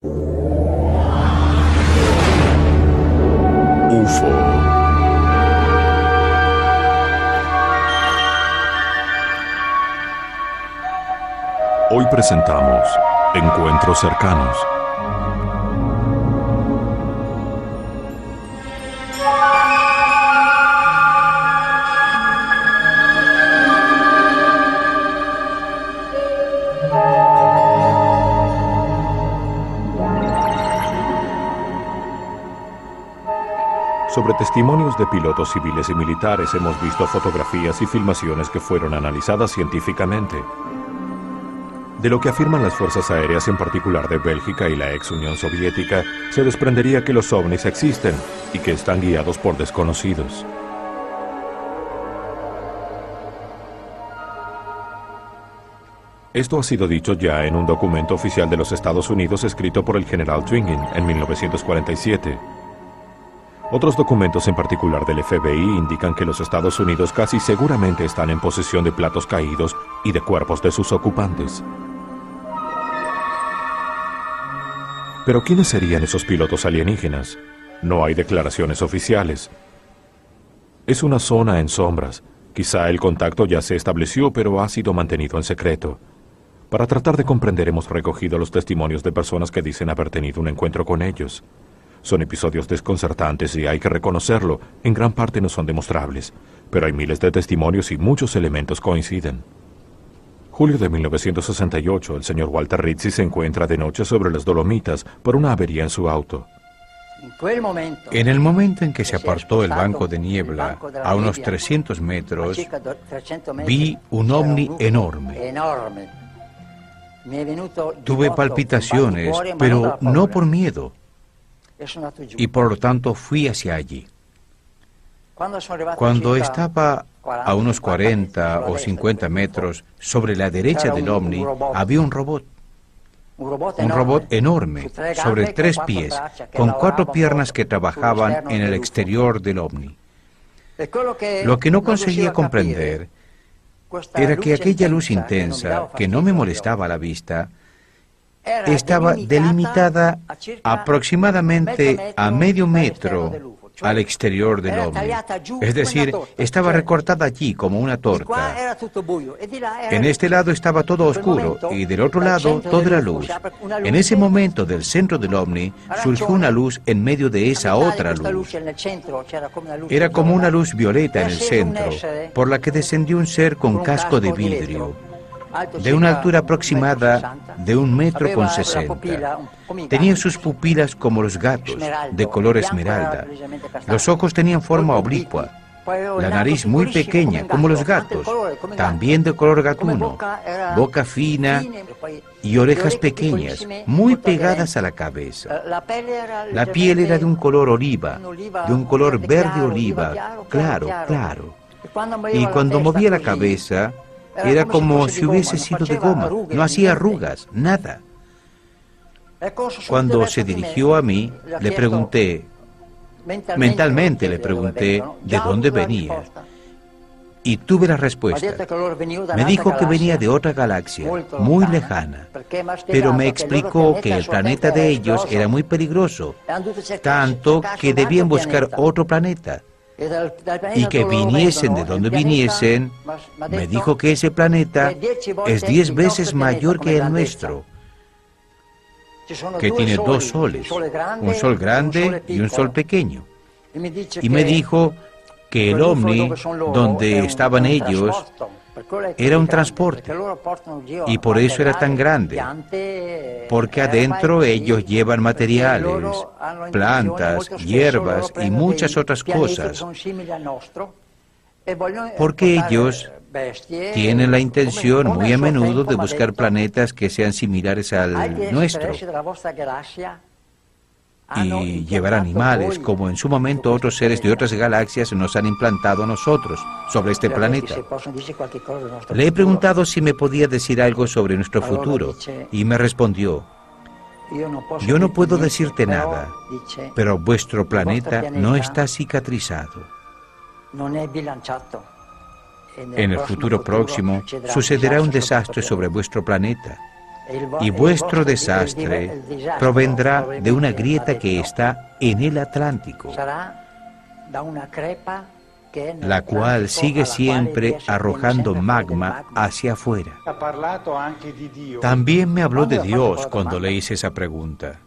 UFO. Hoy presentamos Encuentros Cercanos. Sobre testimonios de pilotos civiles y militares hemos visto fotografías y filmaciones que fueron analizadas científicamente. De lo que afirman las fuerzas aéreas, en particular de Bélgica y la ex Unión Soviética, se desprendería que los ovnis existen y que están guiados por desconocidos. Esto ha sido dicho ya en un documento oficial de los Estados Unidos escrito por el general Twining en 1947. Otros documentos, en particular del FBI, indican que los Estados Unidos casi seguramente están en posesión de platos caídos y de cuerpos de sus ocupantes. Pero ¿quiénes serían esos pilotos alienígenas? No hay declaraciones oficiales. Es una zona en sombras. Quizá el contacto ya se estableció, pero ha sido mantenido en secreto. Para tratar de comprender, hemos recogido los testimonios de personas que dicen haber tenido un encuentro con ellos. Son episodios desconcertantes y hay que reconocerlo, en gran parte no son demostrables, pero hay miles de testimonios y muchos elementos coinciden. Julio de 1968, el señor Walter Rizzi se encuentra de noche sobre las Dolomitas por una avería en su auto. En el momento en que se apartó el banco de niebla a unos 300 metros, vi un ovni enorme. Tuve palpitaciones, pero no por miedo. Y por lo tanto fui hacia allí. Cuando estaba a unos 40 o 50 metros sobre la derecha del ovni, había un robot. Un robot enorme, sobre 3 pies, con 4 piernas que trabajaban en el exterior del ovni. Lo que no conseguía comprender era que aquella luz intensa, que no me molestaba a la vista, estaba delimitada aproximadamente a medio metro al exterior del ovni. Es decir, estaba recortada allí como una torta. En este lado estaba todo oscuro y del otro lado todo era luz. En ese momento, del centro del ovni, surgió una luz en medio de esa otra luz. Era como una luz violeta en el centro, por la que descendió un ser con casco de vidrio, de una altura aproximada de 1,60 m. Tenía sus pupilas como los gatos, de color esmeralda. Los ojos tenían forma oblicua. La nariz muy pequeña, como los gatos, también de color gatuno. Boca fina y orejas pequeñas, muy pegadas a la cabeza. La piel era de un color oliva, de un color verde oliva, claro, claro. Y cuando movía la cabeza, era como si hubiese sido de goma, no hacía arrugas, nada. Cuando se dirigió a mí, le pregunté, mentalmente le pregunté de dónde venía. Y tuve la respuesta. Me dijo que venía de otra galaxia, muy lejana, pero me explicó que el planeta de ellos era muy peligroso, tanto que debían buscar otro planeta. Y que viniesen de donde viniesen, me dijo que ese planeta es 10 veces mayor que el nuestro, que tiene 2 soles, un sol grande y un sol pequeño. Y me dijo que el ovni donde estaban ellos era un transporte, y por eso era tan grande, porque adentro ellos llevan materiales, plantas, hierbas y muchas otras cosas, porque ellos tienen la intención muy a menudo de buscar planetas que sean similares al nuestro, y llevar animales, como en su momento otros seres de otras galaxias nos han implantado a nosotros sobre este planeta. Le he preguntado si me podía decir algo sobre nuestro futuro, y me respondió, yo no puedo decirte nada, pero vuestro planeta no está cicatrizado. En el futuro próximo sucederá un desastre sobre vuestro planeta. y vuestro desastre provendrá de una grieta que está en el Atlántico, la cual sigue siempre arrojando magma hacia afuera. También me habló de Dios cuando le hice esa pregunta.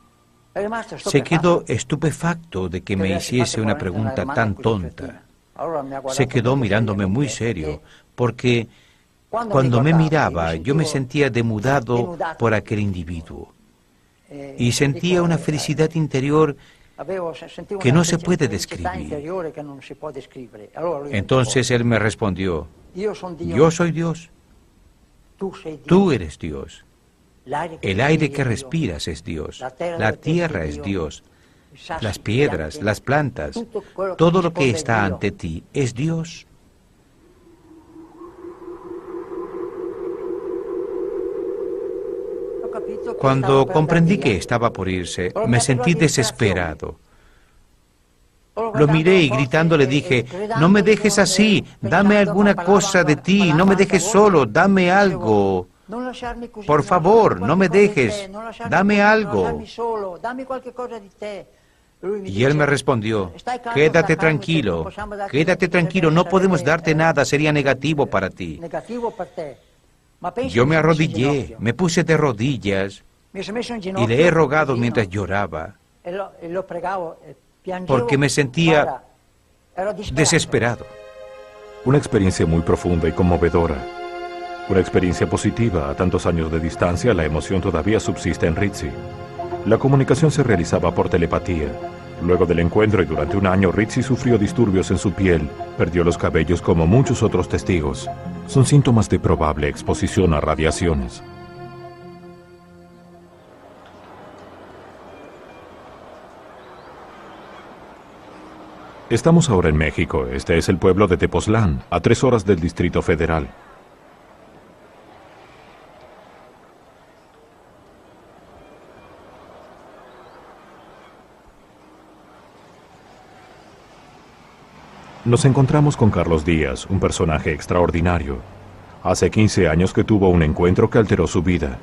Se quedó estupefacto de que me hiciese una pregunta tan tonta. Se quedó mirándome muy serio, porque cuando me miraba yo me sentía demudado por aquel individuo y sentía una felicidad interior que no se puede describir. Entonces él me respondió: yo soy Dios, tú eres Dios, el aire que respiras es Dios, la tierra es Dios, las piedras, las plantas, todo lo que está ante ti es Dios. Cuando comprendí que estaba por irse, me sentí desesperado. Lo miré y gritando le dije: no me dejes así, dame alguna cosa de ti, no me dejes solo, dame algo. Por favor, no me dejes, dame algo. Y él me respondió: quédate tranquilo, no podemos darte nada, sería negativo para ti. Yo me arrodillé, me puse de rodillas y le he rogado mientras lloraba, porque me sentía desesperado. Una experiencia muy profunda y conmovedora. Una experiencia positiva. A tantos años de distancia, la emoción todavía subsiste en Ritzy. La comunicación se realizaba por telepatía. Luego del encuentro y durante un año, Ritzy sufrió disturbios en su piel, perdió los cabellos como muchos otros testigos. Son síntomas de probable exposición a radiaciones. Estamos ahora en México. Este es el pueblo de Tepoztlán, a 3 horas del Distrito Federal. Nos encontramos con Carlos Díaz, un personaje extraordinario. Hace 15 años que tuvo un encuentro que alteró su vida.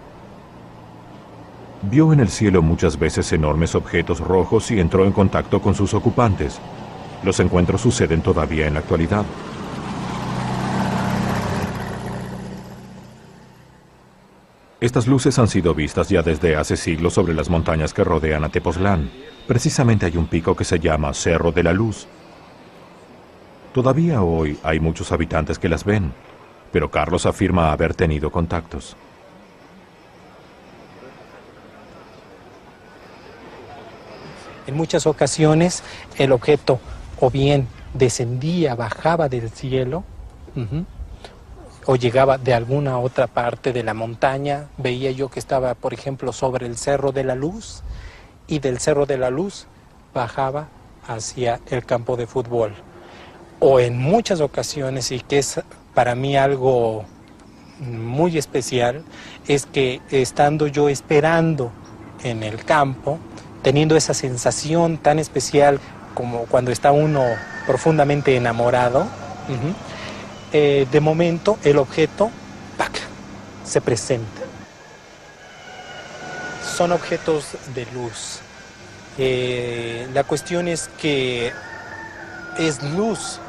Vio en el cielo muchas veces enormes objetos rojos y entró en contacto con sus ocupantes. Los encuentros suceden todavía en la actualidad. Estas luces han sido vistas ya desde hace siglos sobre las montañas que rodean a Tepoztlán. Precisamente hay un pico que se llama Cerro de la Luz. Todavía hoy hay muchos habitantes que las ven, pero Carlos afirma haber tenido contactos. En muchas ocasiones el objeto o bien descendía, bajaba del cielo, o llegaba de alguna otra parte de la montaña. Veía yo que estaba, por ejemplo, sobre el Cerro de la Luz, y del Cerro de la Luz bajaba hacia el campo de fútbol. O en muchas ocasiones, y que es para mí algo muy especial, es que estando yo esperando en el campo, teniendo esa sensación tan especial como cuando está uno profundamente enamorado, de momento el objeto ¡pac!, se presenta. Son objetos de luz. La cuestión es que es luz.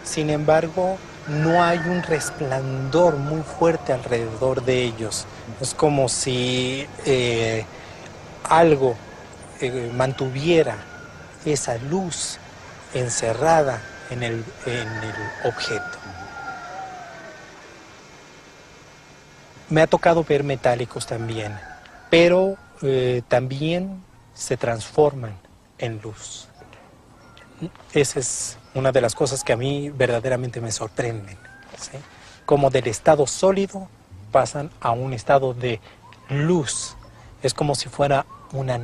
Sin embargo, no hay un resplandor muy fuerte alrededor de ellos. Es como si algo mantuviera esa luz encerrada en el objeto. Me ha tocado ver metálicos también, pero también se transforman en luz. Esa es una de las cosas que a mí verdaderamente me sorprenden, ¿sí? Como del estado sólido pasan a un estado de luz. Es como si fuera una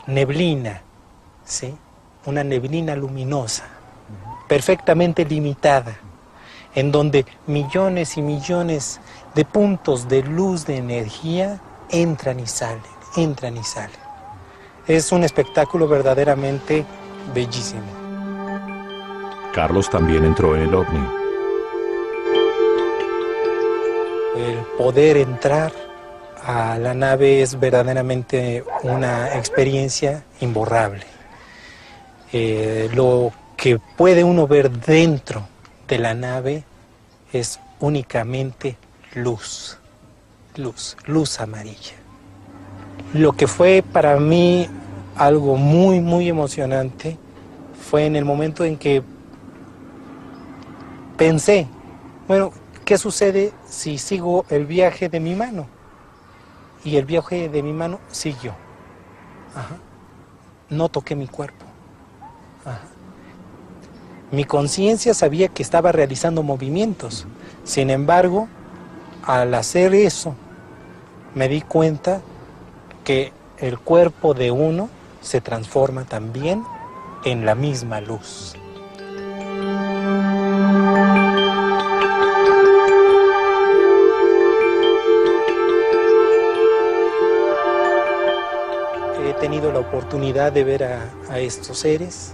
neblina, ¿sí? Una neblina luminosa, perfectamente limitada, en donde millones y millones de puntos de luz, de energía, entran y salen, entran y salen. Es un espectáculo verdaderamente bellísimo. Carlos también entró en el ovni. el poder entrar a la nave es verdaderamente una experiencia imborrable. Lo que puede uno ver dentro de la nave es únicamente luz amarilla. Lo que fue para mí algo muy, muy emocionante fue en el momento en que pensé, bueno, ¿qué sucede si sigo el viaje de mi mano? Y el viaje de mi mano siguió. Ajá. No toqué mi cuerpo. Ajá. Mi conciencia sabía que estaba realizando movimientos. Sin embargo, al hacer eso, me di cuenta que el cuerpo de uno se transforma también en la misma luz. He tenido la oportunidad de ver a estos seres.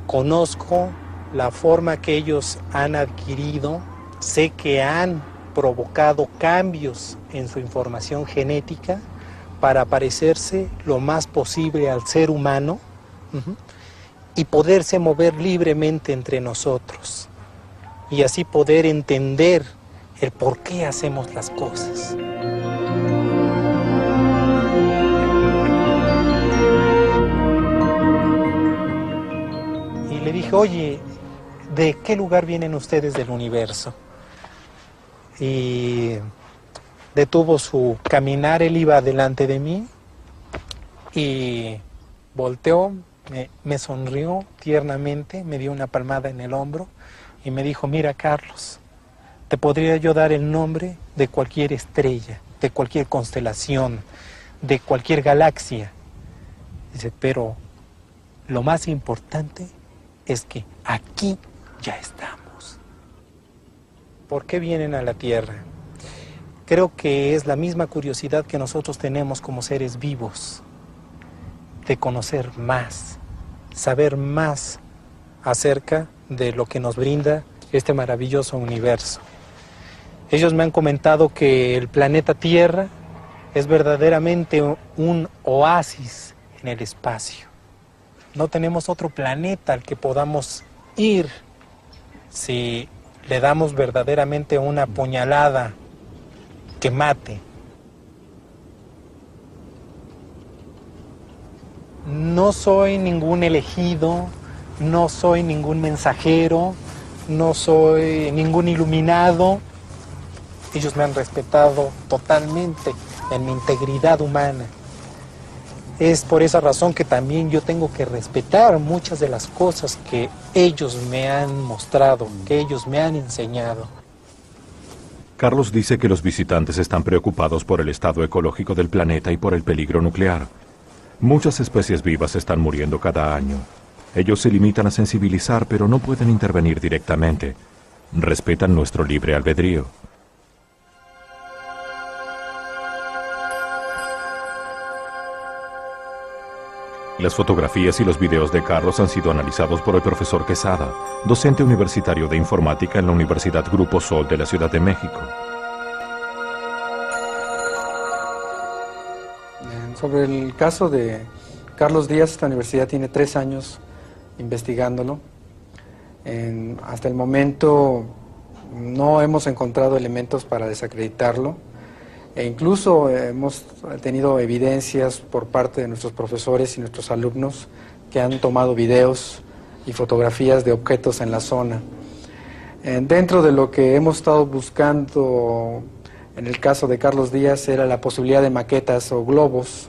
Conozco la forma que ellos han adquirido. Sé que han provocado cambios en su información genética para parecerse lo más posible al ser humano y poderse mover libremente entre nosotros y así poder entender el por qué hacemos las cosas. Y le dije, oye, ¿de qué lugar vienen ustedes del universo? Y detuvo su caminar, él iba delante de mí y volteó, me sonrió tiernamente, me dio una palmada en el hombro y me dijo, mira Carlos, te podría yo dar el nombre de cualquier estrella, de cualquier constelación, de cualquier galaxia. Dice, pero lo más importante es que aquí ya estamos. ¿Por qué vienen a la Tierra? Creo que es la misma curiosidad que nosotros tenemos como seres vivos, de conocer más, saber más acerca de lo que nos brinda este maravilloso universo. Ellos me han comentado que el planeta Tierra es verdaderamente un oasis en el espacio. No tenemos otro planeta al que podamos ir si le damos verdaderamente una puñalada que mate. No soy ningún elegido, no soy ningún mensajero, no soy ningún iluminado. Ellos me han respetado totalmente en mi integridad humana. Es por esa razón que también yo tengo que respetar muchas de las cosas que ellos me han mostrado, que ellos me han enseñado. Carlos dice que los visitantes están preocupados por el estado ecológico del planeta y por el peligro nuclear. Muchas especies vivas están muriendo cada año. Ellos se limitan a sensibilizar, pero no pueden intervenir directamente. Respetan nuestro libre albedrío. Las fotografías y los videos de Carlos han sido analizados por el profesor Quesada, docente universitario de informática en la Universidad Grupo Sol de la Ciudad de México. Sobre el caso de Carlos Díaz, esta universidad tiene 3 años investigándolo. Hasta el momento no hemos encontrado elementos para desacreditarlo. E incluso hemos tenido evidencias por parte de nuestros profesores y nuestros alumnos que han tomado videos y fotografías de objetos en la zona. Dentro de lo que hemos estado buscando en el caso de Carlos Díaz era la posibilidad de maquetas o globos,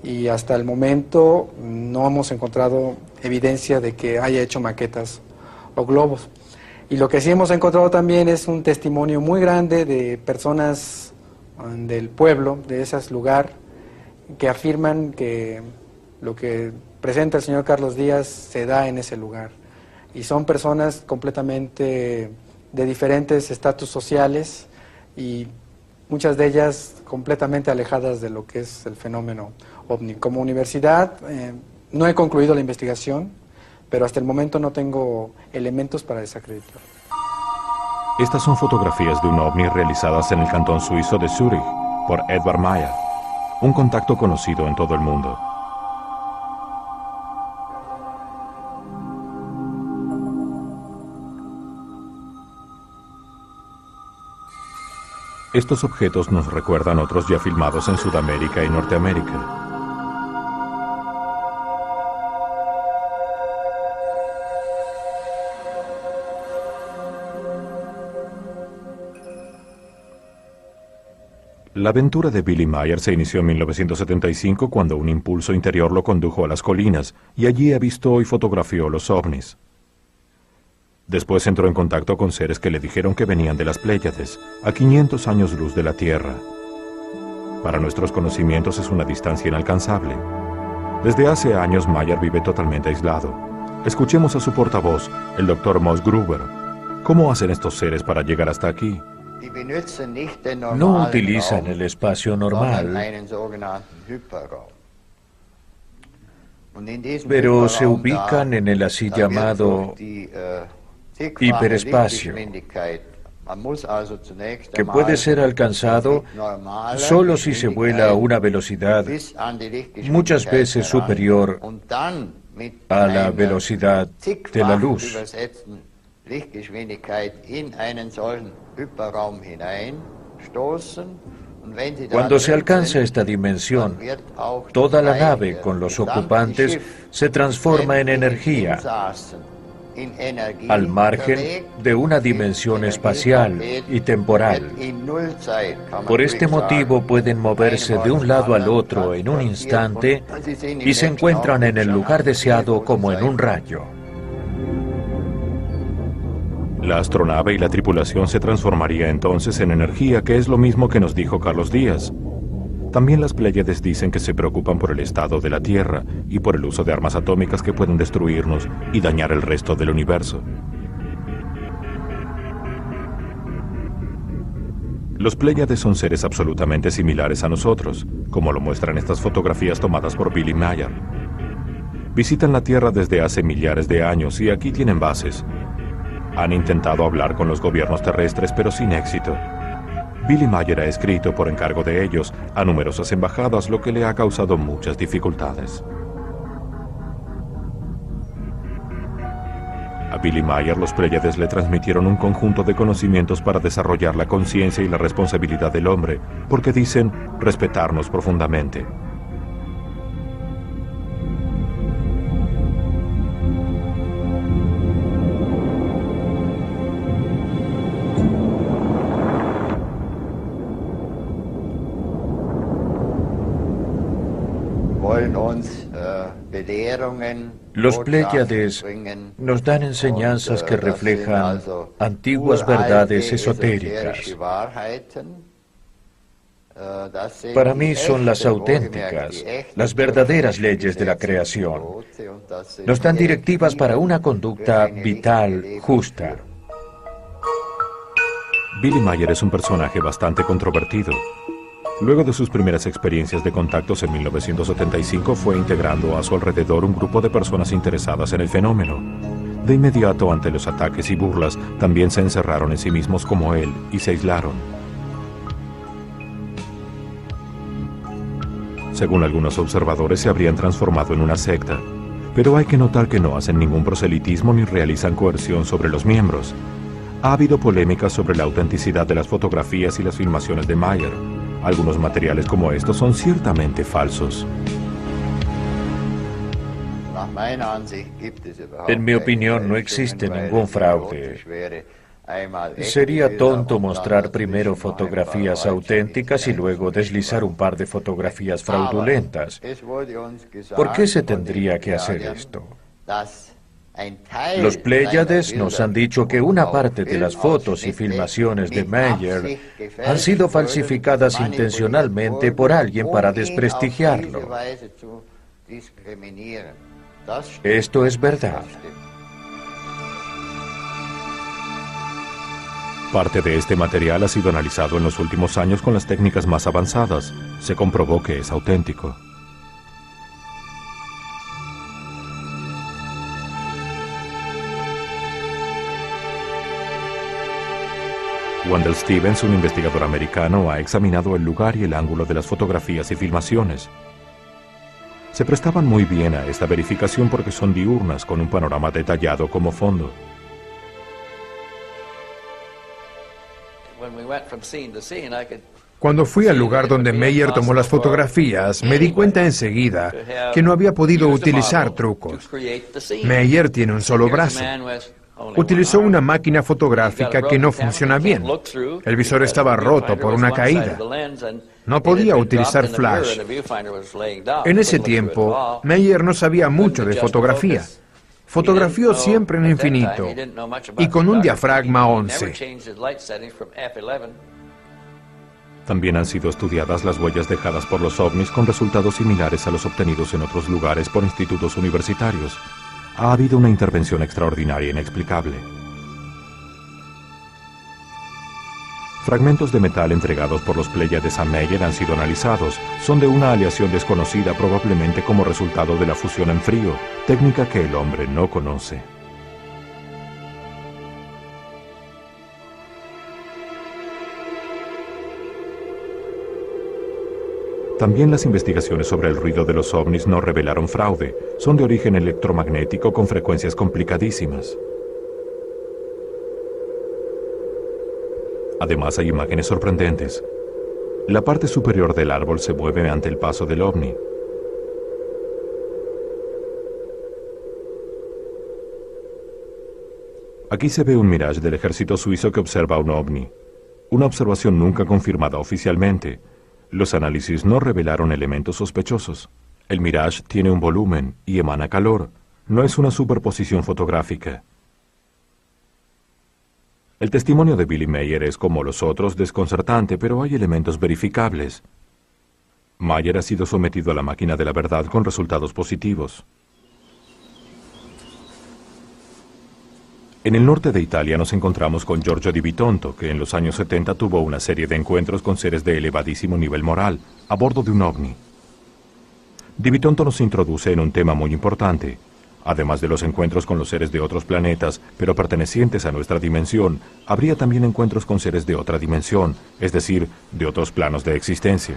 y hasta el momento no hemos encontrado evidencia de que haya hecho maquetas o globos. Y lo que sí hemos encontrado también es un testimonio muy grande de personas del pueblo, de ese lugar, que afirman que lo que presenta el señor Carlos Díaz se da en ese lugar. Y son personas completamente de diferentes estatus sociales y muchas de ellas completamente alejadas de lo que es el fenómeno ovni. Como universidad no he concluido la investigación, pero hasta el momento no tengo elementos para desacreditarlo. Estas son fotografías de un ovni realizadas en el cantón suizo de Zúrich por Edvard Mayer, un contacto conocido en todo el mundo. Estos objetos nos recuerdan otros ya filmados en Sudamérica y Norteamérica. La aventura de Billy Meier se inició en 1975 cuando un impulso interior lo condujo a las colinas y allí avistó y fotografió los ovnis. Después entró en contacto con seres que le dijeron que venían de las Pléyades, a 500 años luz de la Tierra. Para nuestros conocimientos es una distancia inalcanzable. Desde hace años Meier vive totalmente aislado. Escuchemos a su portavoz, el Dr. Moss Gruber. ¿Cómo hacen estos seres para llegar hasta aquí? No utilizan el espacio normal, pero se ubican en el así llamado hiperespacio, que puede ser alcanzado solo si se vuela a una velocidad muchas veces superior a la velocidad de la luz. Cuando se alcanza esta dimensión, toda la nave con los ocupantes se transforma en energía, al margen de una dimensión espacial y temporal. Por este motivo pueden moverse de un lado al otro en un instante y se encuentran en el lugar deseado como en un rayo. La astronave y la tripulación se transformaría entonces en energía, que es lo mismo que nos dijo Carlos Díaz. También las Pléyades dicen que se preocupan por el estado de la Tierra y por el uso de armas atómicas que pueden destruirnos y dañar el resto del universo. Los Pléyades son seres absolutamente similares a nosotros, como lo muestran estas fotografías tomadas por Billy Meier. Visitan la Tierra desde hace millares de años y aquí tienen bases. Han intentado hablar con los gobiernos terrestres, pero sin éxito. Billy Meier ha escrito por encargo de ellos a numerosas embajadas, lo que le ha causado muchas dificultades. A Billy Meier los Pléyades le transmitieron un conjunto de conocimientos para desarrollar la conciencia y la responsabilidad del hombre, porque dicen respetarnos profundamente. Los Pléyades nos dan enseñanzas que reflejan antiguas verdades esotéricas. Para mí son las auténticas, las verdaderas leyes de la creación. Nos dan directivas para una conducta vital, justa. Billy Meier es un personaje bastante controvertido. Luego de sus primeras experiencias de contactos en 1975, fue integrando a su alrededor un grupo de personas interesadas en el fenómeno. De inmediato, ante los ataques y burlas, también se encerraron en sí mismos como él y se aislaron. Según algunos observadores, se habrían transformado en una secta, pero hay que notar que no hacen ningún proselitismo ni realizan coerción sobre los miembros. Ha habido polémicas sobre la autenticidad de las fotografías y las filmaciones de Meier. Algunos materiales como estos son ciertamente falsos. En mi opinión, no existe ningún fraude. Sería tonto mostrar primero fotografías auténticas y luego deslizar un par de fotografías fraudulentas. ¿Por qué se tendría que hacer esto? Los Pléyades nos han dicho que una parte de las fotos y filmaciones de Meier han sido falsificadas intencionalmente por alguien para desprestigiarlo. Esto es verdad. Parte de este material ha sido analizado en los últimos años con las técnicas más avanzadas. Se comprobó que es auténtico. Wendell Stevens, un investigador americano, ha examinado el lugar y el ángulo de las fotografías y filmaciones. Se prestaban muy bien a esta verificación porque son diurnas con un panorama detallado como fondo. Cuando fui al lugar donde Meyer tomó las fotografías, me di cuenta enseguida que no había podido utilizar trucos. Meyer tiene un solo brazo. Utilizó una máquina fotográfica que no funciona bien. El visor estaba roto por una caída. No podía utilizar flash. En ese tiempo, Meyer no sabía mucho de fotografía. Fotografió siempre en infinito y con un diafragma 11. También han sido estudiadas las huellas dejadas por los ovnis con resultados similares a los obtenidos en otros lugares por institutos universitarios. Ha habido una intervención extraordinaria e inexplicable. Fragmentos de metal entregados por los Pléyades a Meyer han sido analizados. Son de una aleación desconocida, probablemente como resultado de la fusión en frío, técnica que el hombre no conoce. También las investigaciones sobre el ruido de los ovnis no revelaron fraude. Son de origen electromagnético con frecuencias complicadísimas. Además, hay imágenes sorprendentes. La parte superior del árbol se mueve ante el paso del ovni. Aquí se ve un Mirage del ejército suizo que observa un ovni. Una observación nunca confirmada oficialmente. Los análisis no revelaron elementos sospechosos. El Mirage tiene un volumen y emana calor. No es una superposición fotográfica. El testimonio de Billy Meyer es, como los otros, desconcertante, pero hay elementos verificables. Meyer ha sido sometido a la máquina de la verdad con resultados positivos. En el norte de Italia nos encontramos con Giorgio Di Bitonto, que en los años 70 tuvo una serie de encuentros con seres de elevadísimo nivel moral, a bordo de un ovni. Di Bitonto nos introduce en un tema muy importante. Además de los encuentros con los seres de otros planetas, pero pertenecientes a nuestra dimensión, habría también encuentros con seres de otra dimensión, es decir, de otros planos de existencia.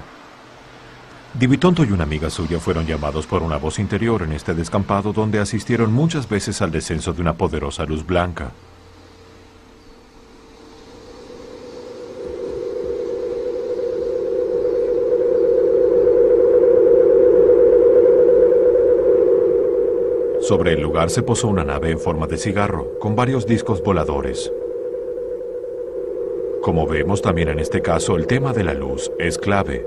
Di Bitonto y una amiga suya fueron llamados por una voz interior en este descampado donde asistieron muchas veces al descenso de una poderosa luz blanca. Sobre el lugar se posó una nave en forma de cigarro, con varios discos voladores. Como vemos también en este caso, el tema de la luz es clave.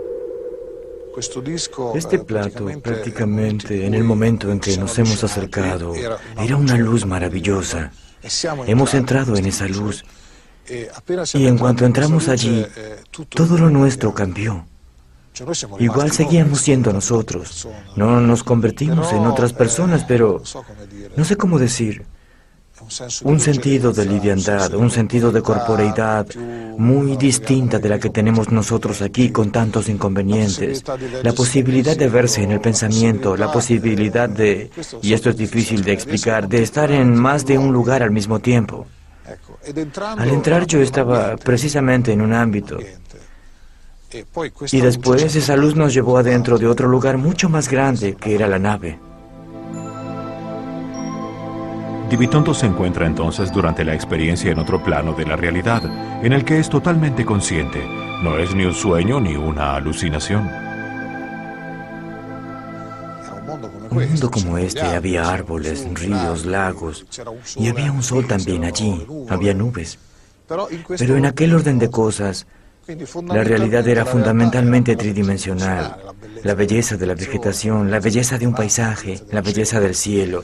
Este plato, prácticamente en el momento en que nos hemos acercado, era una luz maravillosa. Hemos entrado en esa luz y en cuanto entramos allí, todo lo nuestro cambió. Igual seguíamos siendo nosotros. No nos convertimos en otras personas, pero no sé cómo decir. Un sentido de liviandad, un sentido de corporeidad muy distinta de la que tenemos nosotros aquí con tantos inconvenientes. La posibilidad de verse en el pensamiento, la posibilidad de, y esto es difícil de explicar, de estar en más de un lugar al mismo tiempo. Al entrar yo estaba precisamente en un ámbito. Y después esa luz nos llevó adentro de otro lugar mucho más grande que era la nave. Di Bitonto se encuentra entonces durante la experiencia en otro plano de la realidad, en el que es totalmente consciente. No es ni un sueño ni una alucinación. Un mundo como este había árboles, ríos, lagos, y había un sol también allí, había nubes. Pero en aquel orden de cosas, la realidad era fundamentalmente tridimensional. La belleza de la vegetación, la belleza de un paisaje, la belleza del cielo.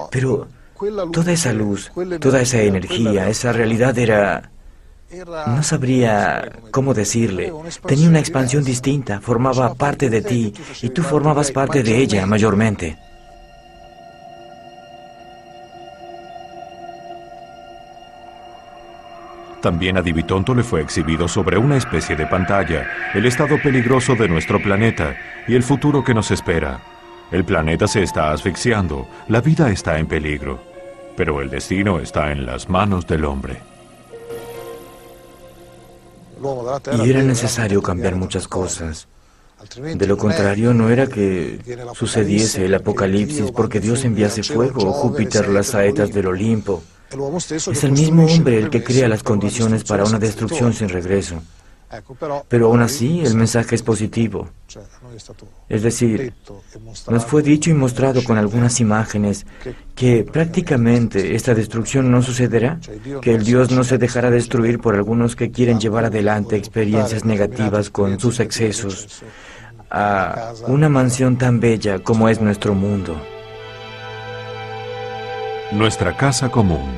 Pero toda esa luz, toda esa energía, esa realidad era... No sabría cómo decirle. Tenía una expansión distinta, formaba parte de ti y tú formabas parte de ella mayormente. También a Di Bitonto le fue exhibido sobre una especie de pantalla el estado peligroso de nuestro planeta y el futuro que nos espera. El planeta se está asfixiando, la vida está en peligro, pero el destino está en las manos del hombre. Y era necesario cambiar muchas cosas. De lo contrario, no era que sucediese el apocalipsis porque Dios enviase fuego o Júpiter las saetas del Olimpo. Es el mismo hombre el que crea las condiciones para una destrucción sin regreso. Pero aún así, el mensaje es positivo. Es decir, nos fue dicho y mostrado con algunas imágenes que prácticamente esta destrucción no sucederá, que el Dios no se dejará destruir por algunos que quieren llevar adelante experiencias negativas con sus excesos a una mansión tan bella como es nuestro mundo. Nuestra casa común.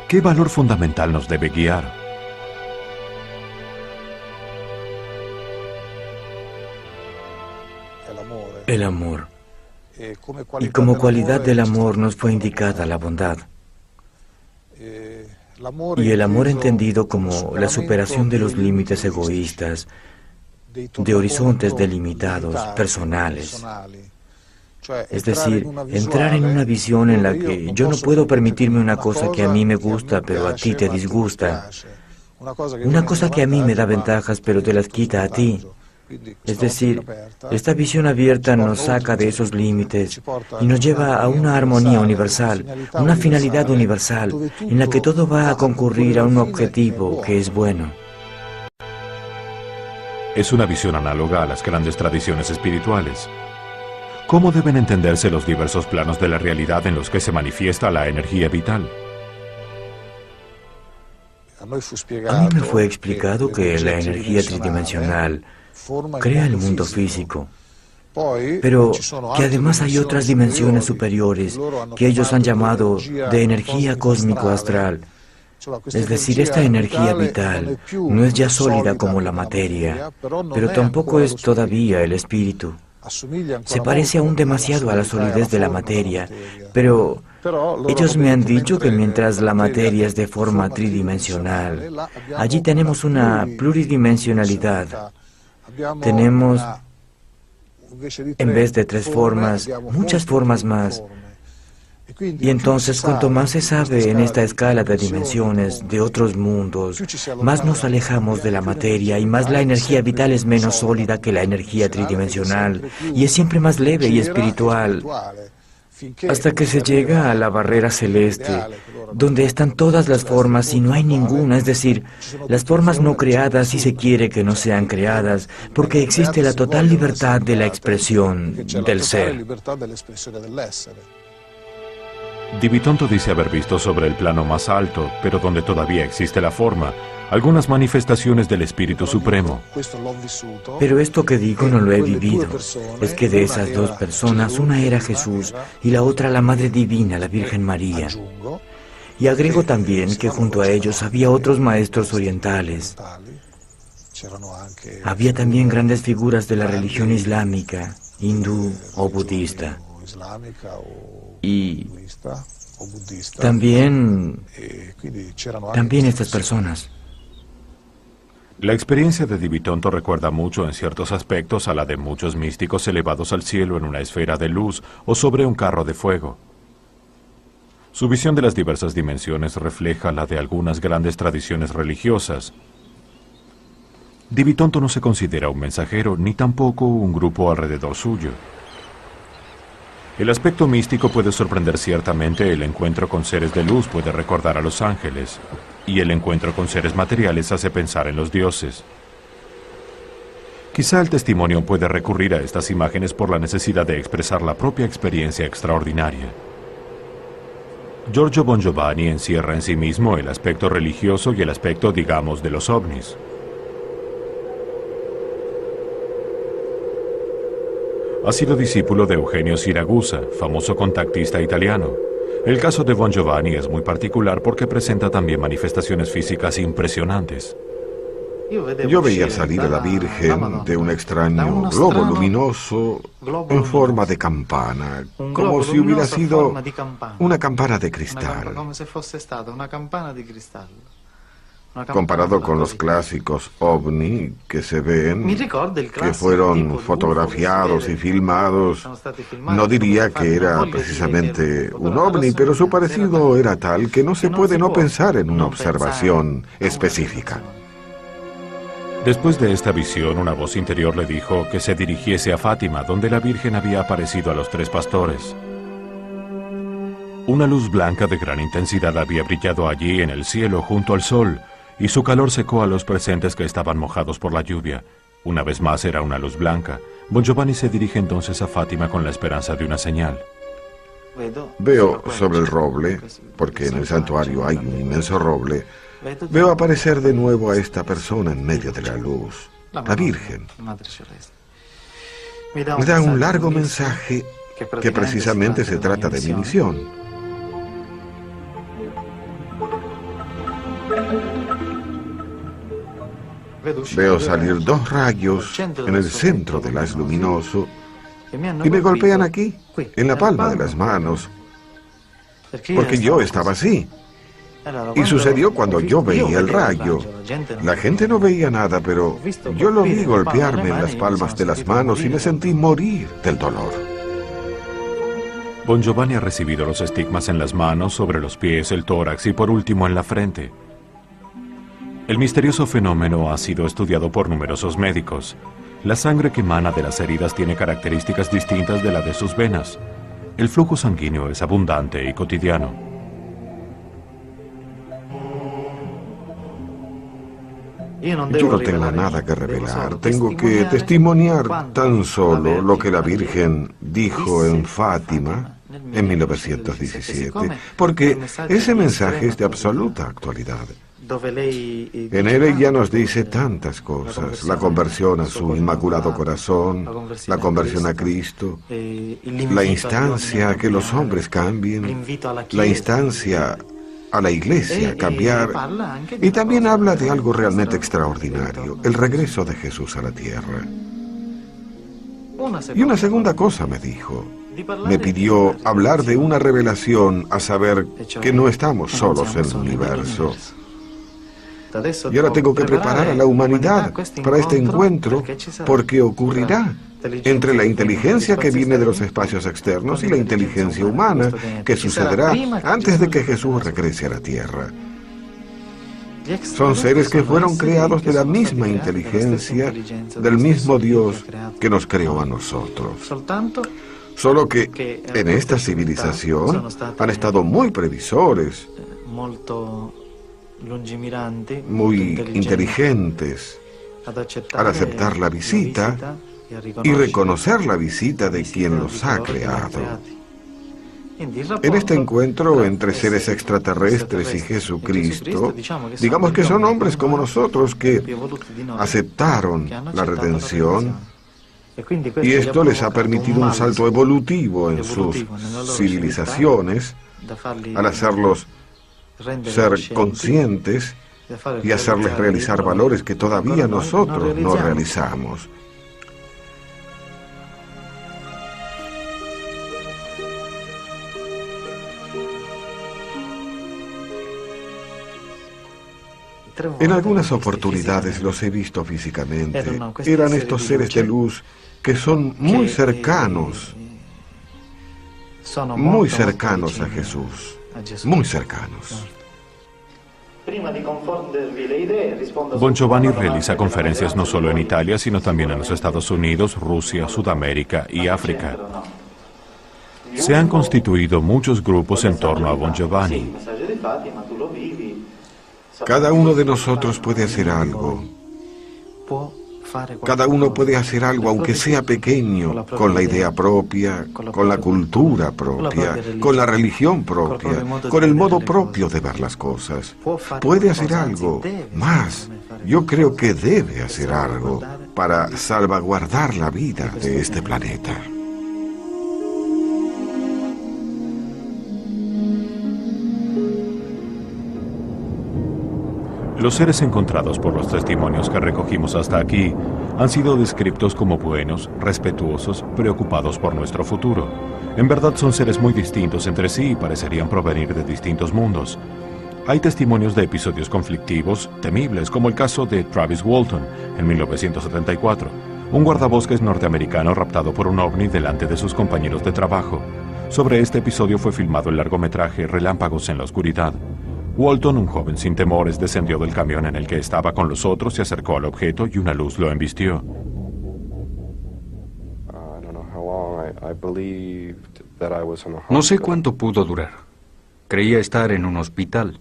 ¿Qué valor fundamental nos debe guiar? El amor. Y como cualidad del amor nos fue indicada la bondad. Y el amor entendido como la superación de los límites egoístas, de horizontes delimitados, personales. Es decir, entrar en una visión en la que yo no puedo permitirme una cosa que a mí me gusta, pero a ti te disgusta. Una cosa que a mí me da ventajas, pero te las quita a ti. Es decir, esta visión abierta nos saca de esos límites y nos lleva a una armonía universal, una finalidad universal, en la que todo va a concurrir a un objetivo que es bueno. Es una visión análoga a las grandes tradiciones espirituales. ¿Cómo deben entenderse los diversos planos de la realidad en los que se manifiesta la energía vital? A mí me fue explicado que la energía tridimensional crea el mundo físico, pero que además hay otras dimensiones superiores que ellos han llamado de energía cósmico-astral. Es decir, esta energía vital no es ya sólida como la materia, pero tampoco es todavía el espíritu. Se parece aún demasiado a la solidez de la materia, pero ellos me han dicho que mientras la materia es de forma tridimensional, allí tenemos una pluridimensionalidad. Tenemos, en vez de 3 formas, muchas formas más. Y entonces, cuanto más se sabe en esta escala de dimensiones de otros mundos, más nos alejamos de la materia y más la energía vital es menos sólida que la energía tridimensional y es siempre más leve y espiritual, hasta que se llega a la barrera celeste, donde están todas las formas y no hay ninguna, es decir, las formas no creadas si se quiere que no sean creadas, porque existe la total libertad de la expresión del ser. Di Bitonto dice haber visto sobre el plano más alto, pero donde todavía existe la forma, algunas manifestaciones del Espíritu Supremo. Pero esto que digo no lo he vivido. Es que de esas 2 personas, una era Jesús y la otra la Madre Divina, la Virgen María. Y agrego también que junto a ellos había otros maestros orientales. Había también grandes figuras de la religión islámica, hindú o budista. Y también estas personas. La experiencia de Di Bitonto recuerda mucho en ciertos aspectos a la de muchos místicos elevados al cielo en una esfera de luz o sobre un carro de fuego. Su visión de las diversas dimensiones refleja la de algunas grandes tradiciones religiosas. Di Bitonto no se considera un mensajero ni tampoco un grupo alrededor suyo. El aspecto místico puede sorprender ciertamente, el encuentro con seres de luz puede recordar a los ángeles, y el encuentro con seres materiales hace pensar en los dioses. Quizá el testimonio puede recurrir a estas imágenes por la necesidad de expresar la propia experiencia extraordinaria. Giorgio Bongiovanni encierra en sí mismo el aspecto religioso y el aspecto, digamos, de los ovnis. Ha sido discípulo de Eugenio Siragusa, famoso contactista italiano. El caso de Bongiovanni es muy particular porque presenta también manifestaciones físicas impresionantes. Yo veía salir a la Virgen de un extraño globo luminoso en forma de campana, como si hubiera sido una campana de cristal. Comparado con los clásicos ovni que se ven, que fueron fotografiados y filmados, no diría que era precisamente un ovni, pero su parecido era tal que no se puede no pensar en una observación específica. Después de esta visión, una voz interior le dijo que se dirigiese a Fátima, donde la Virgen había aparecido a los 3 pastores. Una luz blanca de gran intensidad había brillado allí en el cielo junto al sol, y su calor secó a los presentes que estaban mojados por la lluvia. Una vez más era una luz blanca. Bon Giovanni se dirige entonces a Fátima con la esperanza de una señal. Veo sobre el roble, porque en el santuario hay un inmenso roble, veo aparecer de nuevo a esta persona en medio de la luz, la Virgen. Me da un largo mensaje que precisamente se trata de mi misión. Veo salir 2 rayos en el centro del haz luminoso y me golpean aquí, en la palma de las manos, porque yo estaba así. Y sucedió cuando yo veía el rayo. La gente no veía nada, pero yo lo vi golpearme en las palmas de las manos y me sentí morir del dolor. Bon Giovanni ha recibido los estigmas en las manos, sobre los pies, el tórax y por último en la frente. El misterioso fenómeno ha sido estudiado por numerosos médicos. La sangre que emana de las heridas tiene características distintas de la de sus venas. El flujo sanguíneo es abundante y cotidiano. Yo no tengo nada que revelar, tengo que testimoniar tan solo lo que la Virgen dijo en Fátima en 1917, porque ese mensaje es de absoluta actualidad. En él ella nos dice tantas cosas: la conversión a su inmaculado corazón, la conversión a Cristo, la instancia a que los hombres cambien, la instancia a la Iglesia a cambiar, y también habla de algo realmente extraordinario, el regreso de Jesús a la tierra. Y una segunda cosa me dijo. Me pidió hablar de una revelación, a saber que no estamos solos en el universo. Y ahora tengo que preparar a la humanidad para este encuentro, porque ocurrirá entre la inteligencia que viene de los espacios externos y la inteligencia humana, que sucederá antes de que Jesús regrese a la tierra. Son seres que fueron creados de la misma inteligencia, del mismo Dios que nos creó a nosotros. Solo que en esta civilización han estado muy previsores, muy inteligentes al aceptar la visita y reconocer la visita de quien los ha creado. En este encuentro entre seres extraterrestres y Jesucristo, digamos que son hombres como nosotros que aceptaron la redención, y esto les ha permitido un salto evolutivo en sus civilizaciones al hacerlos ser conscientes y hacerles realizar valores que todavía nosotros no realizamos. En algunas oportunidades los he visto físicamente. Eran estos seres de luz que son muy cercanos a Jesús, muy cercanos. Bon Giovanni realiza conferencias no solo en Italia, sino también en los Estados Unidos, Rusia, Sudamérica y África. Se han constituido muchos grupos en torno a Bon Giovanni. Cada uno de nosotros puede hacer algo. Cada uno puede hacer algo, aunque sea pequeño, con la idea propia, con la cultura propia, con la religión propia, con el modo propio de ver las cosas. Puede hacer algo más. Yo creo que debe hacer algo para salvaguardar la vida de este planeta. Los seres encontrados por los testimonios que recogimos hasta aquí han sido descritos como buenos, respetuosos, preocupados por nuestro futuro. En verdad son seres muy distintos entre sí y parecerían provenir de distintos mundos. Hay testimonios de episodios conflictivos, temibles, como el caso de Travis Walton en 1974, un guardabosques norteamericano raptado por un ovni delante de sus compañeros de trabajo. Sobre este episodio fue filmado el largometraje Relámpagos en la Oscuridad. Walton, un joven sin temores, descendió del camión en el que estaba con los otros, se acercó al objeto y una luz lo embistió. No sé cuánto pudo durar. Creía estar en un hospital.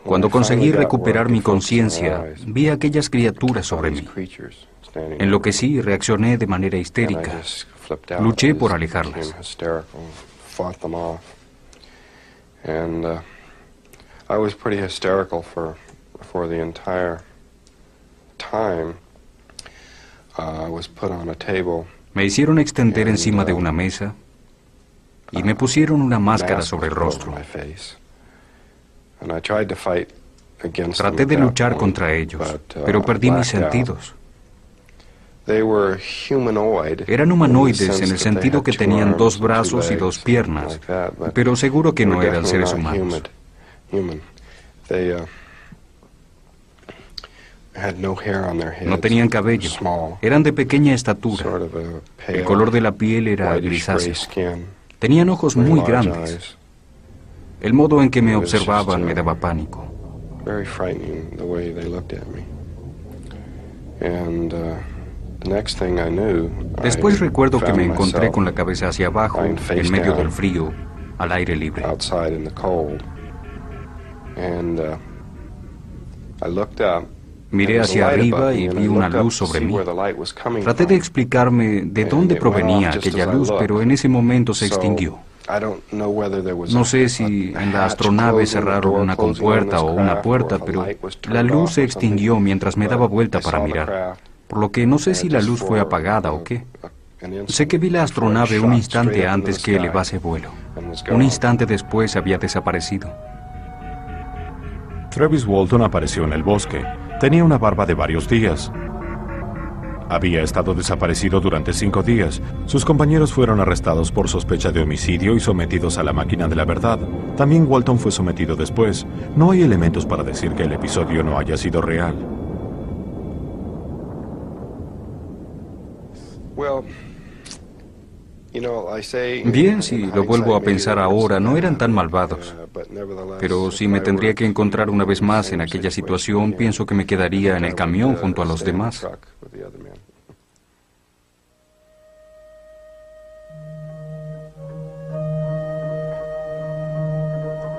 Cuando conseguí recuperar mi conciencia, vi a aquellas criaturas sobre mí. Enloquecí y reaccioné de manera histérica. Luché por alejarlas. I was pretty hysterical for the entire time. I was put on a table. Me hicieron extender encima de una mesa y me pusieron una máscara sobre el rostro. Traté de luchar contra ellos, pero perdí mis sentidos. Eran humanoides en el sentido que tenían 2 brazos y 2 piernas, pero seguro que no eran seres humanos. No tenían cabello, eran de pequeña estatura. El color de la piel era grisáceo. Tenían ojos muy grandes. El modo en que me observaban me daba pánico. Después recuerdo que me encontré con la cabeza hacia abajo, en medio del frío, al aire libre. Miré hacia arriba y vi una luz sobre mí. Traté de explicarme de dónde provenía aquella luz, pero en ese momento se extinguió. No sé si en la astronave cerraron una compuerta o una puerta, pero la luz se extinguió mientras me daba vuelta para mirar. Por lo que no sé si la luz fue apagada o qué. Sé que vi la astronave un instante antes que elevase vuelo. Un instante después había desaparecido. Travis Walton apareció en el bosque. Tenía una barba de varios días. Había estado desaparecido durante 5 días. Sus compañeros fueron arrestados por sospecha de homicidio y sometidos a la máquina de la verdad. También Walton fue sometido después. No hay elementos para decir que el episodio no haya sido real. Bien, si lo vuelvo a pensar ahora, no eran tan malvados. Pero si me tendría que encontrar una vez más en aquella situación, pienso que me quedaría en el camión junto a los demás.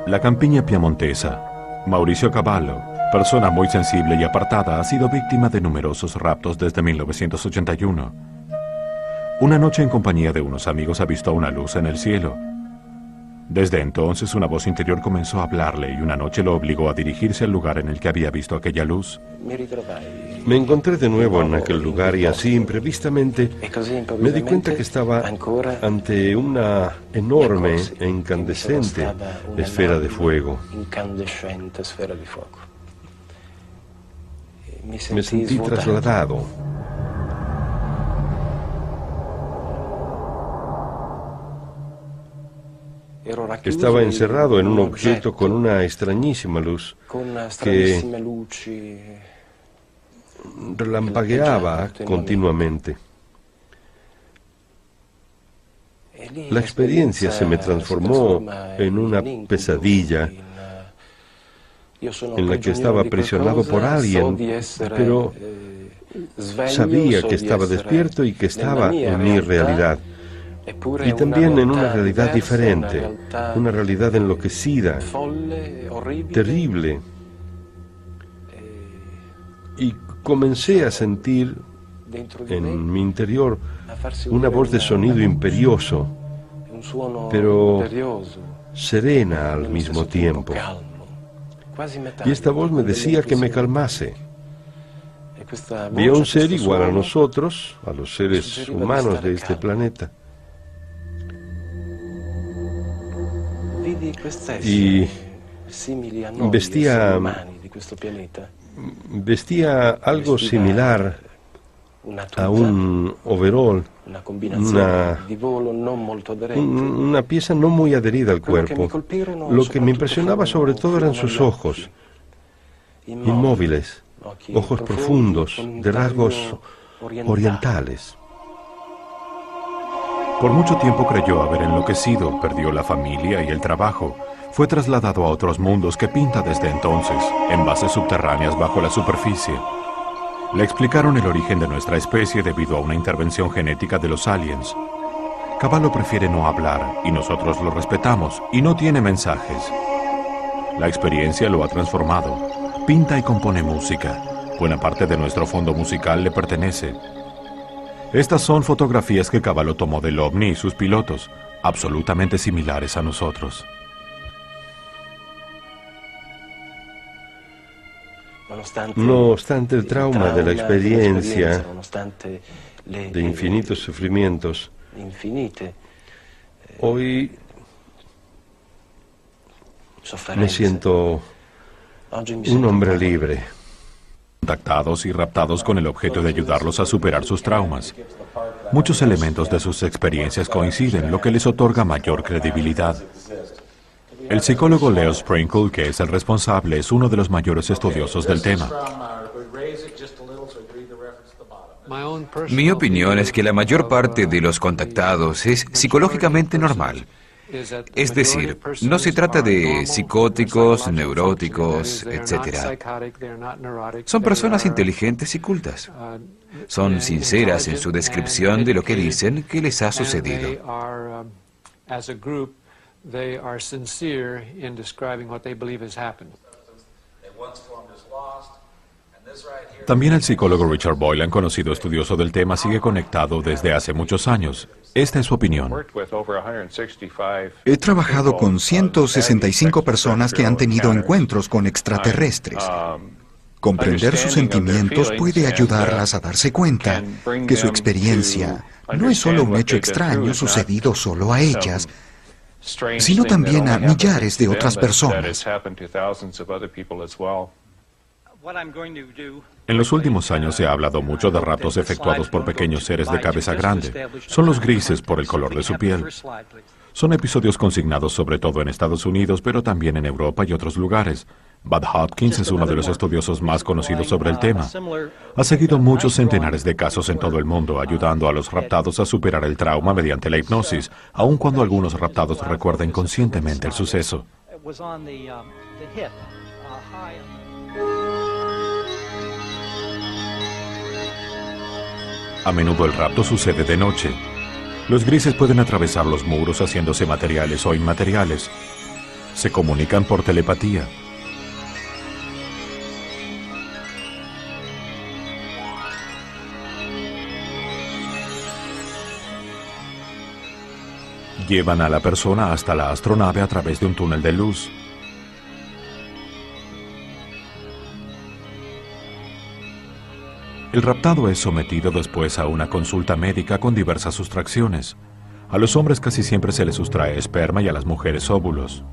La campiña piemontesa. Mauricio Cavallo, persona muy sensible y apartada, ha sido víctima de numerosos raptos desde 1981. Una noche en compañía de unos amigos avistó una luz en el cielo. Desde entonces una voz interior comenzó a hablarle y una noche lo obligó a dirigirse al lugar en el que había visto aquella luz. Me encontré de nuevo en aquel lugar y así imprevistamente me di cuenta que estaba ante una enorme e incandescente esfera de fuego. Me sentí trasladado. Estaba encerrado en un objeto con una extrañísima luz que relampagueaba continuamente. La experiencia se me transformó en una pesadilla en la que estaba aprisionado por alguien, pero sabía que estaba despierto y que estaba en mi realidad. Y también en una realidad diferente, una realidad enloquecida, terrible. Y comencé a sentir en mi interior una voz de sonido imperioso, pero serena al mismo tiempo. Y esta voz me decía que me calmase. Vi a un ser igual a nosotros, a los seres humanos de este planeta. Y vestía algo similar a un overall, una pieza no muy adherida al cuerpo. Lo que me impresionaba sobre todo eran sus ojos, inmóviles, ojos profundos, de rasgos orientales. Por mucho tiempo creyó haber enloquecido, perdió la familia y el trabajo. fue trasladado a otros mundos que pinta desde entonces, en bases subterráneas bajo la superficie. Le explicaron el origen de nuestra especie debido a una intervención genética de los aliens. Cavallo prefiere no hablar y nosotros lo respetamos y no tiene mensajes. La experiencia lo ha transformado. Pinta y compone música. Buena parte de nuestro fondo musical le pertenece. Estas son fotografías que Cavallo tomó del ovni y sus pilotos, absolutamente similares a nosotros. No obstante el trauma de la experiencia, de infinitos sufrimientos, hoy me siento un hombre libre. Contactados y raptados con el objeto de ayudarlos a superar sus traumas. Muchos elementos de sus experiencias coinciden, lo que les otorga mayor credibilidad. El psicólogo Leo Sprinkle, que es el responsable, es uno de los mayores estudiosos del tema. Mi opinión es que la mayor parte de los contactados es psicológicamente normal. Es decir, no se trata de psicóticos, neuróticos, etc. Son personas inteligentes y cultas. Son sinceras en su descripción de lo que dicen que les ha sucedido. También el psicólogo Richard Boylan, conocido estudioso del tema, sigue conectado desde hace muchos años. Esta es su opinión. He trabajado con 165 personas que han tenido encuentros con extraterrestres. Comprender sus sentimientos puede ayudarlas a darse cuenta que su experiencia no es solo un hecho extraño sucedido solo a ellas, sino también a millares de otras personas. En los últimos años se ha hablado mucho de raptos efectuados por pequeños seres de cabeza grande. Son los grises por el color de su piel. Son episodios consignados sobre todo en Estados Unidos, pero también en Europa y otros lugares. Bud Hopkins es uno de los estudiosos más conocidos sobre el tema. Ha seguido muchos centenares de casos en todo el mundo, ayudando a los raptados a superar el trauma mediante la hipnosis, aun cuando algunos raptados recuerden conscientemente el suceso. A menudo el rapto sucede de noche. Los grises pueden atravesar los muros haciéndose materiales o inmateriales. Se comunican por telepatía. Llevan a la persona hasta la astronave a través de un túnel de luz. El raptado es sometido después a una consulta médica con diversas sustracciones. A los hombres casi siempre se les sustrae esperma y a las mujeres óvulos.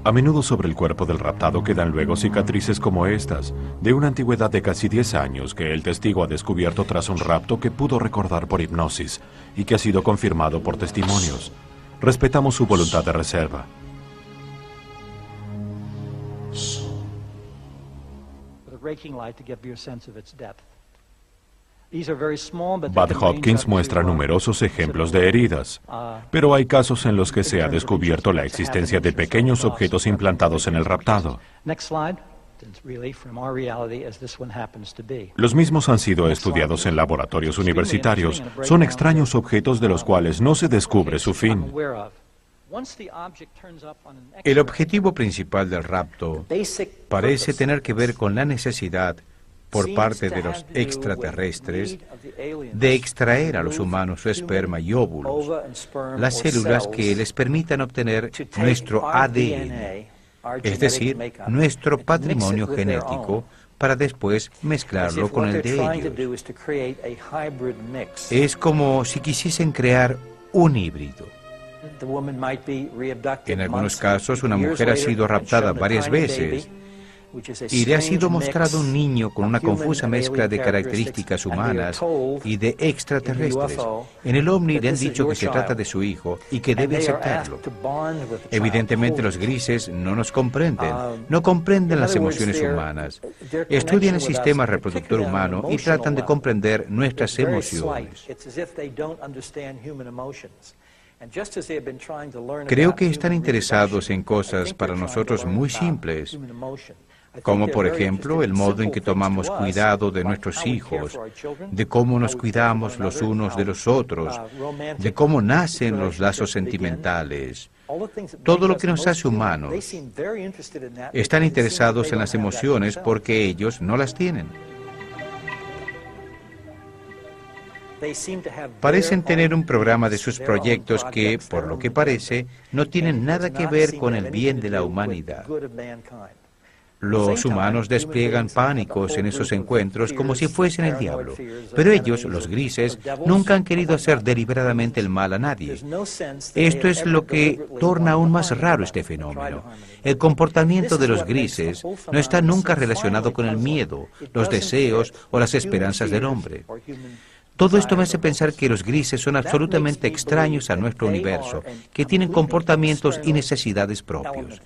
A menudo sobre el cuerpo del raptado quedan luego cicatrices como estas, de una antigüedad de casi 10 años que el testigo ha descubierto tras un rapto que pudo recordar por hipnosis y que ha sido confirmado por testimonios. Respetamos su voluntad de reserva. Bud Hopkins muestra numerosos ejemplos de heridas, pero hay casos en los que se ha descubierto la existencia de pequeños objetos implantados en el raptado. Los mismos han sido estudiados en laboratorios universitarios. Son extraños objetos de los cuales no se descubre su fin. El objetivo principal del rapto parece tener que ver con la necesidad por parte de los extraterrestres de extraer a los humanos su esperma y óvulos, las células que les permitan obtener nuestro ADN, es decir, nuestro patrimonio genético, para después mezclarlo con el de ellos. Es como si quisiesen crear un híbrido. En algunos casos, una mujer ha sido raptada varias veces y le ha sido mostrado un niño con una confusa mezcla de características humanas y de extraterrestres. En el OVNI le han dicho que se trata de su hijo y que debe aceptarlo. Evidentemente los grises no nos comprenden, no comprenden las emociones humanas. Estudian el sistema reproductor humano y tratan de comprender nuestras emociones. Creo que están interesados en cosas para nosotros muy simples, como por ejemplo el modo en que tomamos cuidado de nuestros hijos, de cómo nos cuidamos los unos de los otros, de cómo nacen los lazos sentimentales, todo lo que nos hace humanos. Están interesados en las emociones porque ellos no las tienen. Parecen tener un programa de sus proyectos que, por lo que parece, no tienen nada que ver con el bien de la humanidad. Los humanos despliegan pánicos en esos encuentros como si fuesen el diablo, pero ellos, los grises, nunca han querido hacer deliberadamente el mal a nadie. Esto es lo que torna aún más raro este fenómeno. El comportamiento de los grises no está nunca relacionado con el miedo, los deseos o las esperanzas del hombre. Todo esto me hace pensar que los grises son absolutamente extraños a nuestro universo, que tienen comportamientos y necesidades propios.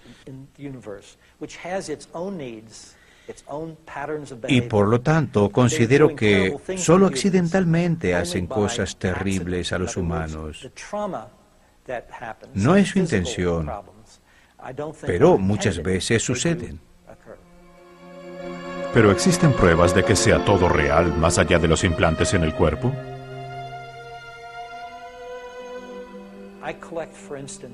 Y por lo tanto, considero que solo accidentalmente hacen cosas terribles a los humanos. No es su intención, pero muchas veces suceden. ¿Pero existen pruebas de que sea todo real más allá de los implantes en el cuerpo?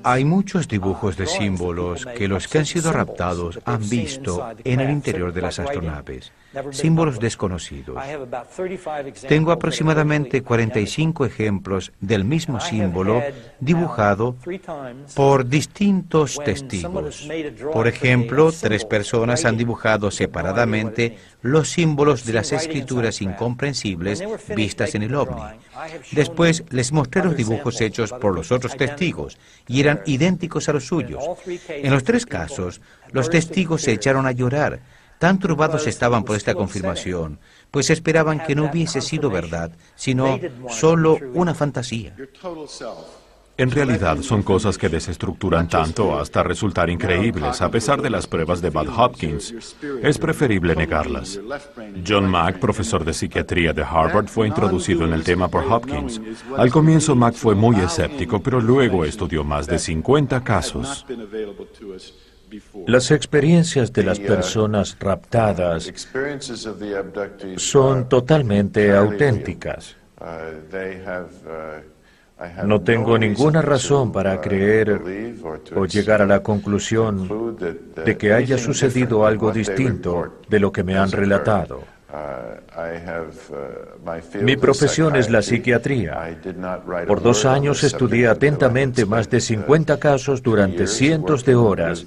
Hay muchos dibujos de símbolos que los que han sido raptados han visto en el interior de las astronaves, símbolos desconocidos. Tengo aproximadamente 45 ejemplos del mismo símbolo dibujado por distintos testigos. Por ejemplo, 3 personas han dibujado separadamente los símbolos de las escrituras incomprensibles vistas en el OVNI. Después les mostré los dibujos hechos por los otros testigos y eran idénticos a los suyos. En los 3 casos, los testigos se echaron a llorar. Tan turbados estaban por esta confirmación, pues esperaban que no hubiese sido verdad, sino solo una fantasía. En realidad son cosas que desestructuran tanto hasta resultar increíbles, a pesar de las pruebas de Bob Hopkins. Es preferible negarlas. John Mack, profesor de psiquiatría de Harvard, fue introducido en el tema por Hopkins. Al comienzo Mack fue muy escéptico, pero luego estudió más de 50 casos. Las experiencias de las personas raptadas son totalmente auténticas. No tengo ninguna razón para creer o llegar a la conclusión de que haya sucedido algo distinto de lo que me han relatado. Mi profesión es la psiquiatría. Por 2 años estudié atentamente más de 50 casos durante cientos de horas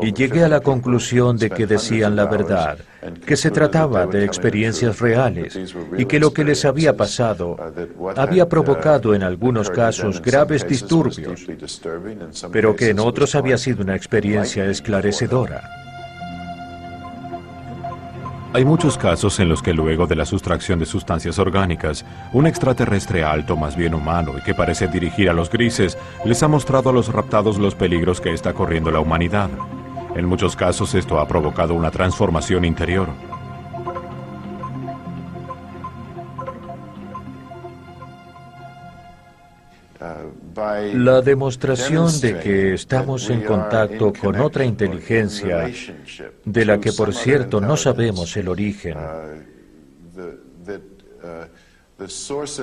y llegué a la conclusión de que decían la verdad, que se trataba de experiencias reales y que lo que les había pasado había provocado en algunos casos graves disturbios, pero que en otros había sido una experiencia esclarecedora. Hay muchos casos en los que luego de la sustracción de sustancias orgánicas, un extraterrestre alto, más bien humano, y que parece dirigir a los grises, les ha mostrado a los raptados los peligros que está corriendo la humanidad. En muchos casos esto ha provocado una transformación interior. La demostración de que estamos en contacto con otra inteligencia, de la que por cierto no sabemos el origen,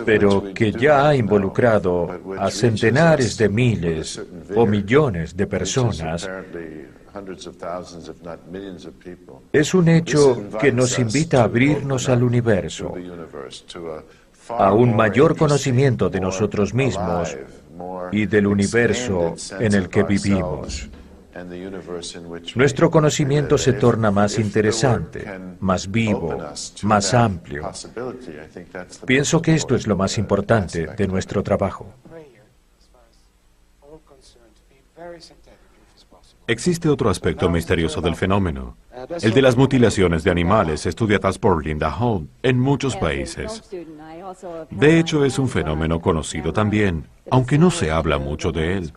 pero que ya ha involucrado a centenares de miles o millones de personas, es un hecho que nos invita a abrirnos al universo, a un mayor conocimiento de nosotros mismos y del universo en el que vivimos. Nuestro conocimiento se torna más interesante, más vivo, más amplio. Pienso que esto es lo más importante de nuestro trabajo. Existe otro aspecto misterioso del fenómeno, el de las mutilaciones de animales, estudiadas por Linda Holt en muchos países. De hecho, es un fenómeno conocido también, aunque no se habla mucho de él.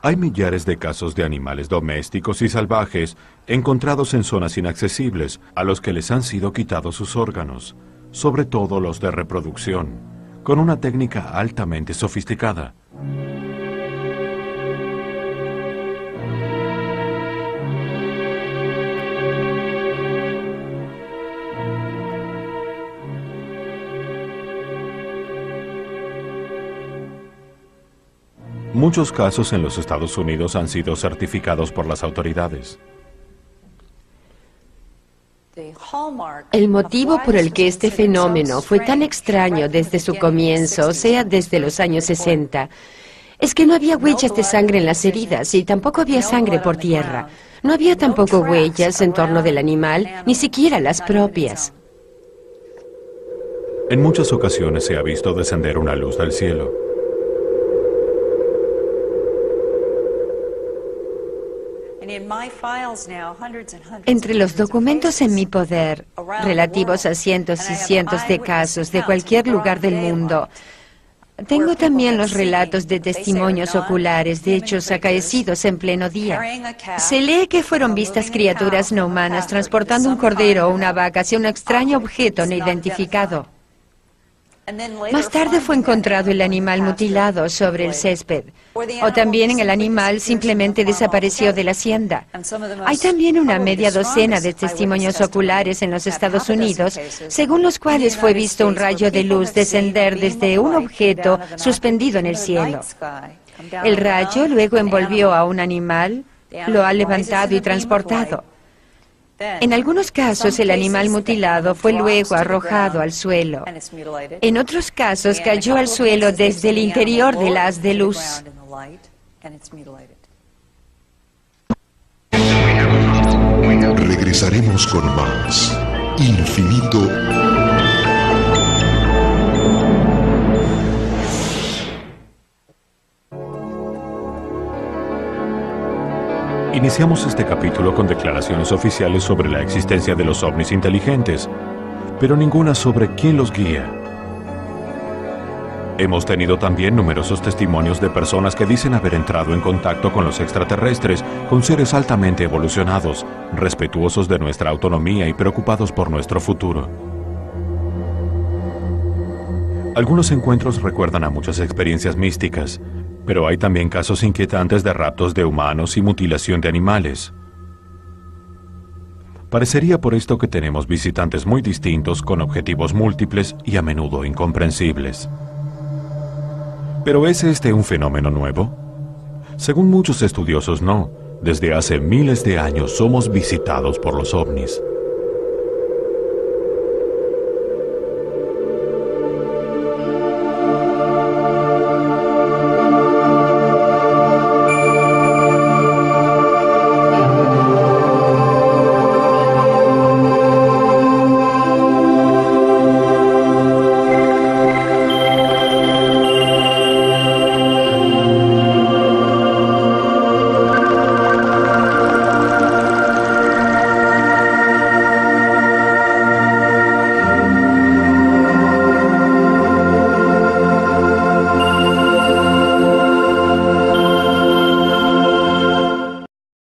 Hay millares de casos de animales domésticos y salvajes encontrados en zonas inaccesibles a los que les han sido quitados sus órganos, sobre todo los de reproducción, con una técnica altamente sofisticada. Muchos casos en los Estados Unidos han sido certificados por las autoridades. El motivo por el que este fenómeno fue tan extraño desde su comienzo, o sea, desde los años 60, es que no había huellas de sangre en las heridas y tampoco había sangre por tierra. No había tampoco huellas en torno del animal, ni siquiera las propias. En muchas ocasiones se ha visto descender una luz del cielo. Entre los documentos en mi poder, relativos a cientos y cientos de casos de cualquier lugar del mundo, tengo también los relatos de testimonios oculares de hechos acaecidos en pleno día. Se lee que fueron vistas criaturas no humanas transportando un cordero o una vaca hacia un extraño objeto no identificado. Más tarde fue encontrado el animal mutilado sobre el césped, o también el animal simplemente desapareció de la hacienda. Hay también una media docena de testimonios oculares en los Estados Unidos, según los cuales fue visto un rayo de luz descender desde un objeto suspendido en el cielo. El rayo luego envolvió a un animal, lo ha levantado y transportado. En algunos casos, el animal mutilado fue luego arrojado al suelo. En otros casos, cayó al suelo desde el interior del haz de luz. Regresaremos con más Infinito. Iniciamos este capítulo con declaraciones oficiales sobre la existencia de los ovnis inteligentes, pero ninguna sobre quién los guía. Hemos tenido también numerosos testimonios de personas que dicen haber entrado en contacto con los extraterrestres, con seres altamente evolucionados, respetuosos de nuestra autonomía y preocupados por nuestro futuro. Algunos encuentros recuerdan a muchas experiencias místicas, pero hay también casos inquietantes de raptos de humanos y mutilación de animales. Parecería por esto que tenemos visitantes muy distintos con objetivos múltiples y a menudo incomprensibles. ¿Pero es este un fenómeno nuevo? Según muchos estudiosos, no. Desde hace miles de años somos visitados por los ovnis.